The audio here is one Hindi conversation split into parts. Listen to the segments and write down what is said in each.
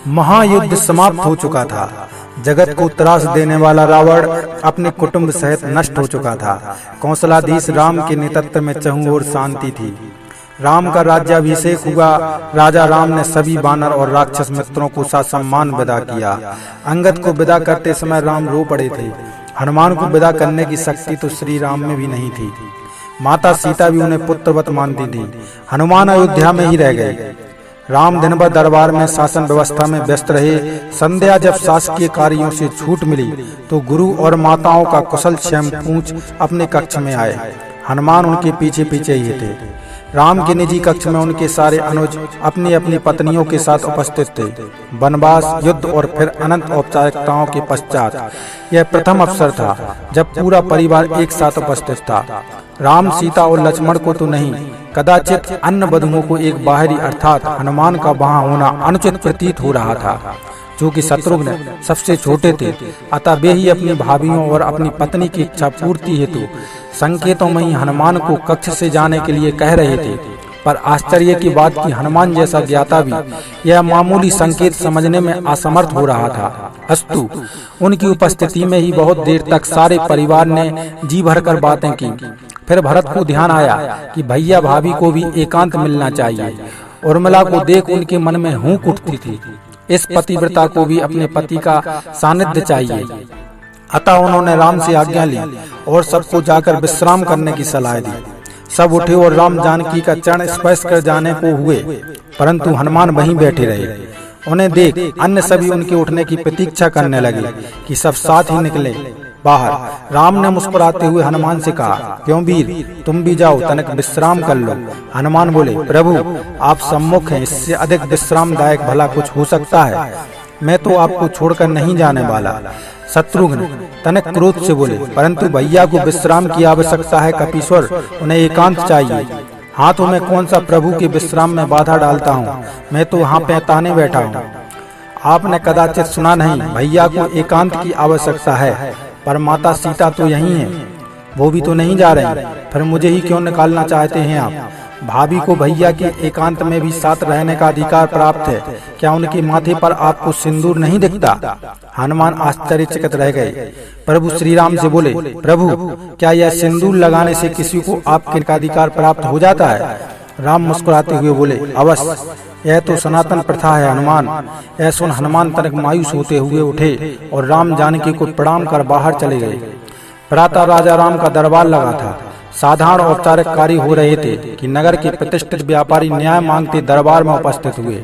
महायुद्ध समाप्त हो चुका था। जगत को त्रास देने वाला रावण अपने कुटुंब सहित नष्ट हो चुका था। कौशलाधीश राम के नेतृत्व में चहुं ओर शांति थी। राम का राज्याभिषेक हुआ। राजा राम ने सभी वानर और राक्षस मित्रों को ससम्मान विदा किया। अंगद को विदा करते समय राम रो पड़े थे। हनुमान को विदा करने की शक्ति तो श्री राम में भी नहीं थी। माता सीता भी उन्हें पुत्रवत मानती थी। हनुमान अयोध्या में ही रह गए। राम दिन भर दरबार में शासन व्यवस्था में व्यस्त रहे। संध्या जब शासकीय कार्यों से छूट मिली तो गुरु और माताओं का कुशल क्षेम पूछ अपने कक्ष में आए। हनुमान उनके पीछे पीछे ही थे। राम के निजी कक्ष में उनके सारे अनुज अपनी अपनी पत्नियों के साथ उपस्थित थे। वनवास, युद्ध और फिर अनंत औपचारिकताओं के पश्चात यह प्रथम अवसर था जब पूरा परिवार एक साथ उपस्थित था। राम, सीता और लक्ष्मण को तो नहीं, कदाचित अन्य बंधुओं को एक बाहरी अर्थात हनुमान का वहां होना अनुचित प्रतीत हो रहा था। जो कि शत्रुघ्न सबसे छोटे थे, अतः वे ही अपनी भाभियों और अपनी पत्नी की इच्छा पूर्ति हेतु संकेतों में ही हनुमान को कक्ष से जाने के लिए कह रहे थे। पर आश्चर्य की बात कि हनुमान जैसा ज्ञाता भी यह मामूली संकेत समझने में असमर्थ हो रहा था। अस्तु, उनकी उपस्थिति में ही बहुत देर तक सारे परिवार ने जी भरकर बातें की। फिर भरत को ध्यान आया कि भैया भाभी को भी एकांत मिलना चाहिए। उर्मिला को देख उनके मन में हुंक उठती थी। इस पतिव्रता को भी अपने पति का सानिध्य चाहिए। अतः उन्होंने राम से आज्ञा ली और सबको जाकर विश्राम करने की सलाह दी। सब उठे और राम जानकी का चरण स्पर्श कर जाने को हुए, परंतु हनुमान वहीं बैठे रहे। उन्हें देख अन्य सभी उनके उठने की प्रतीक्षा करने लगे कि सब साथ ही निकले बाहर। राम ने मुस्कुराते हुए हनुमान से कहा, क्यों वीर, तुम भी जाओ, तनिक विश्राम कर लो। हनुमान बोले, प्रभु आप सम्मुख हैं, इससे अधिक विश्रामदायक भला कुछ हो सकता है? मैं तो आपको छोड़कर नहीं जाने वाला। शत्रुघ्न तनिक क्रोध से बोले, परंतु भैया को विश्राम की आवश्यकता है कपीश्वर, उन्हें एकांत चाहिए। हाथों में कौन सा प्रभु के विश्राम में बाधा डालता हूँ, मैं तो यहाँ पैताने बैठा हूँ। आपने कदाचित सुना नहीं, भैया को एकांत की आवश्यकता है, पर माता सीता तो यही है, वो भी तो नहीं जा रहे। फिर मुझे ही क्यों निकालना चाहते हैं आप? भाभी को भैया के एकांत में भी साथ रहने का अधिकार प्राप्त है। क्या उनके माथे पर आपको सिंदूर नहीं दिखता? हनुमान आश्चर्यचकित रह गए। प्रभु श्री राम से बोले, प्रभु क्या यह सिंदूर लगाने से किसी को आपके अधिकार प्राप्त हो जाता है? राम मुस्कुराते हुए बोले, अवश्य, यह तो सनातन प्रथा है हनुमान। यह सुन हनुमान तनिक मायूस होते हुए उठे और राम जानकी को प्रणाम कर बाहर चले गए। प्रातः राजा राम का दरबार लगा था। साधारण औपचारिक कार्य हो रहे थे कि नगर के प्रतिष्ठित व्यापारी न्याय मांगते दरबार में उपस्थित हुए।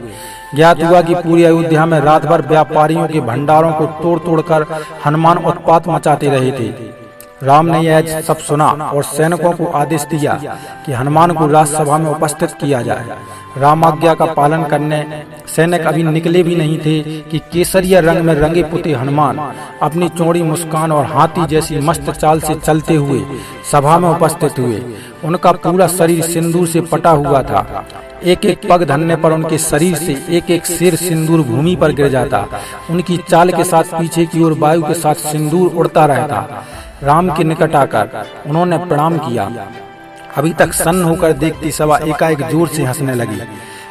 ज्ञात हुआ कि पूरी अयोध्या में रात भर व्यापारियों के भंडारों को तोड़ तोड़ कर हनुमान उत्पात मचाते रहे थे। राम ने यह सब सुना और सैनिकों को आदेश दिया कि हनुमान को राजसभा में उपस्थित किया जाए। रामाज्ञा का पालन करने सैनिक अभी निकले भी नहीं थे कि केसरिया रंग में रंगे पुते हनुमान अपनी चौड़ी मुस्कान और हाथी जैसी मस्त चाल से चलते हुए सभा में उपस्थित हुए। उनका पूरा शरीर सिंदूर से पटा हुआ था। एक एक पग धरने पर उनके शरीर से एक एक सिर सिंदूर भूमि पर गिर जाता। उनकी चाल के साथ पीछे की ओर वायु के साथ सिंदूर उड़ता रहता। राम के निकट आकर उन्होंने प्रणाम किया। अभी तक सन्न होकर देखती सभा एकाएक जोर से हंसने लगी।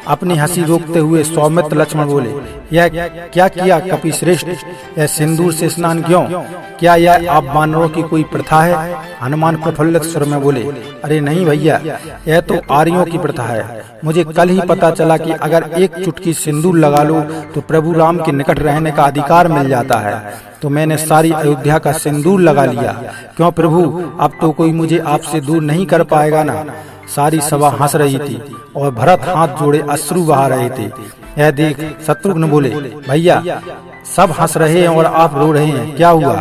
अपनी हंसी रोकते हुए सौमित्र लक्ष्मण बोले, यह क्या किया कपिश्रेष्ठ? यह सिंदूर से स्नान क्यों? क्या यह आप वानरों की कोई प्रथा है? हनुमान प्रफुल्लित स्वर में बोले, अरे नहीं भैया, यह तो आर्यों की प्रथा है। मुझे कल ही पता चला कि अगर एक चुटकी सिंदूर लगा लो तो प्रभु राम के निकट रहने का अधिकार मिल जाता है, तो मैंने सारी अयोध्या का सिंदूर लगा लिया। क्यों प्रभु, अब तो कोई मुझे आपसे दूर नहीं कर पाएगा ना? सारी सभा हंस रही थी और भरत हाथ जोड़े अश्रु बहा रहे थे। यह देख शत्रुघ्न बोले, भैया सब हंस रहे हैं और आप रो रहे हैं, क्या हुआ?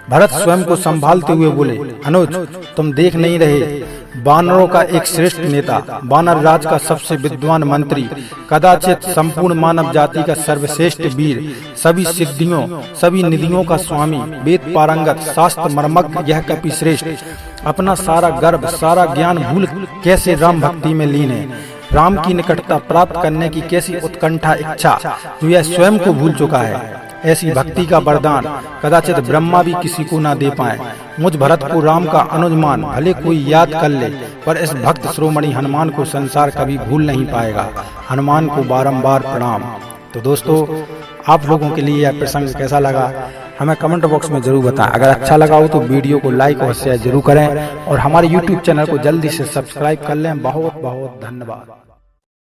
भरत स्वयं को संभालते हुए बोले, अनुज तुम देख नहीं रहे, वानरों का एक श्रेष्ठ नेता, वानर राज का सबसे विद्वान मंत्री, कदाचित संपूर्ण मानव जाति का सर्वश्रेष्ठ वीर, सभी सिद्धियों सभी निधियों का स्वामी, वेद पारंगत, शास्त्र मर्मज्ञ यह कपिश्रेष्ठ अपना सारा गर्व सारा ज्ञान भूल कैसे राम भक्ति में लीन है। राम की निकटता प्राप्त करने की कैसी उत्कंठा इच्छा जो यह स्वयं को भूल चुका है। ऐसी भक्ति का वरदान कदाचित ब्रह्मा भी किसी को ना दे पाए। मुझ भरत को राम का अनुजमान भले कोई याद कर ले, पर इस भक्त श्रोमणि हनुमान को संसार कभी भूल नहीं पाएगा। हनुमान को बारंबार प्रणाम। तो दोस्तों, आप लोगों के लिए यह प्रसंग कैसा लगा हमें कमेंट बॉक्स में जरूर बताएं। अगर अच्छा लगा हो तो वीडियो को लाइक और शेयर जरूर करें और हमारे YouTube चैनल को जल्दी से सब्सक्राइब कर लें। बहुत बहुत धन्यवाद।